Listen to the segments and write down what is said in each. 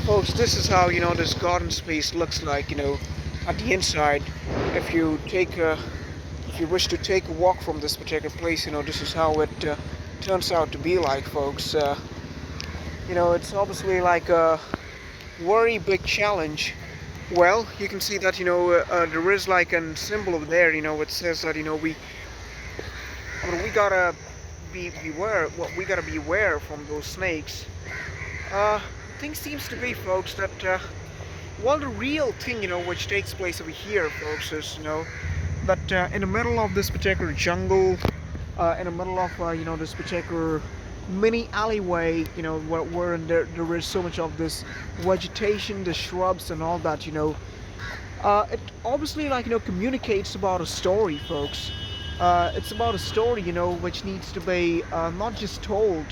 Folks, this is how this garden space looks like, at the inside. If you take a, if you wish to take a walk from this particular place, this is how it turns out to be like, folks. It's obviously like a very big challenge. Well, you can see that there is like a symbol over there. It says that we gotta beware. Well, we gotta beware from those snakes. Uh, thing seems to be, folks, that well, the real thing, which takes place over here, folks, is, that in the middle of this particular jungle, in the middle of, this particular mini alleyway, where there is so much of this vegetation, the shrubs, and all that, it obviously, like, communicates about a story, folks. It's about a story, which needs to be not just told,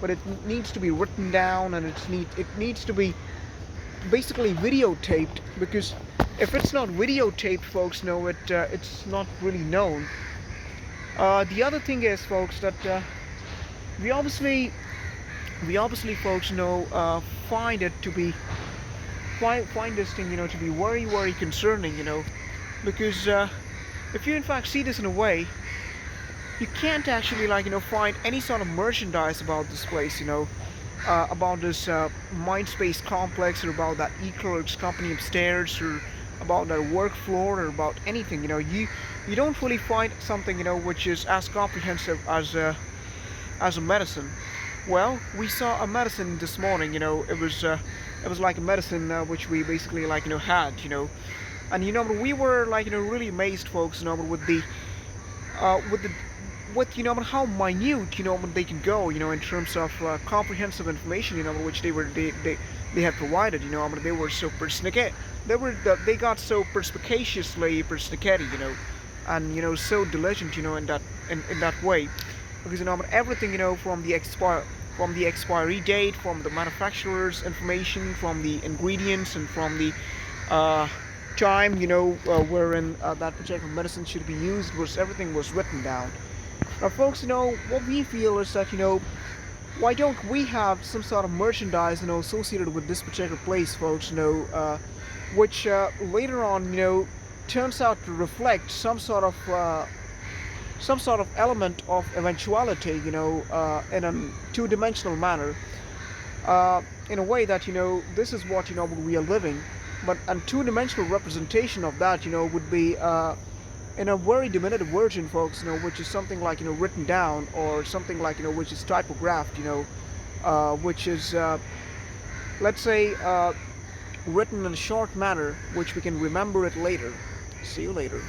but it needs to be written down, and it needs to be basically videotaped, because if it's not videotaped, folks, it's not really known. The other thing is, folks, that we obviously folks, find it to be find this thing, to be very, very concerning, because if you in fact see this in a way, you can't actually, like, find any sort of merchandise about this place, about this Mindspace complex, or about that eClerks company upstairs, or about their work floor, or about anything. You don't really find something, which is as comprehensive as a medicine. Well, we saw a medicine this morning. It was like a medicine which we basically, like, had, and we were, like, really amazed, folks, with the with how minute, they can go, in terms of comprehensive information, which they had provided. They were so persnicket, they got so perspicaciously persnickety, and so diligent, in that way, because everything, from the expiry date, from the manufacturer's information, from the ingredients, and from the uh, time, wherein that particular medicine should be used, was everything was written down. Now, folks, what we feel is that, why don't we have some sort of merchandise, associated with this particular place, folks, which later on, turns out to reflect some sort of element of eventuality, in a two-dimensional manner, in a way that, this is what, we are living, but a two-dimensional representation of that, would be in a very diminutive version, folks, which is something like, written down, or something like, which is typographed, which is, let's say, written in a short manner, which we can remember it later. See you later.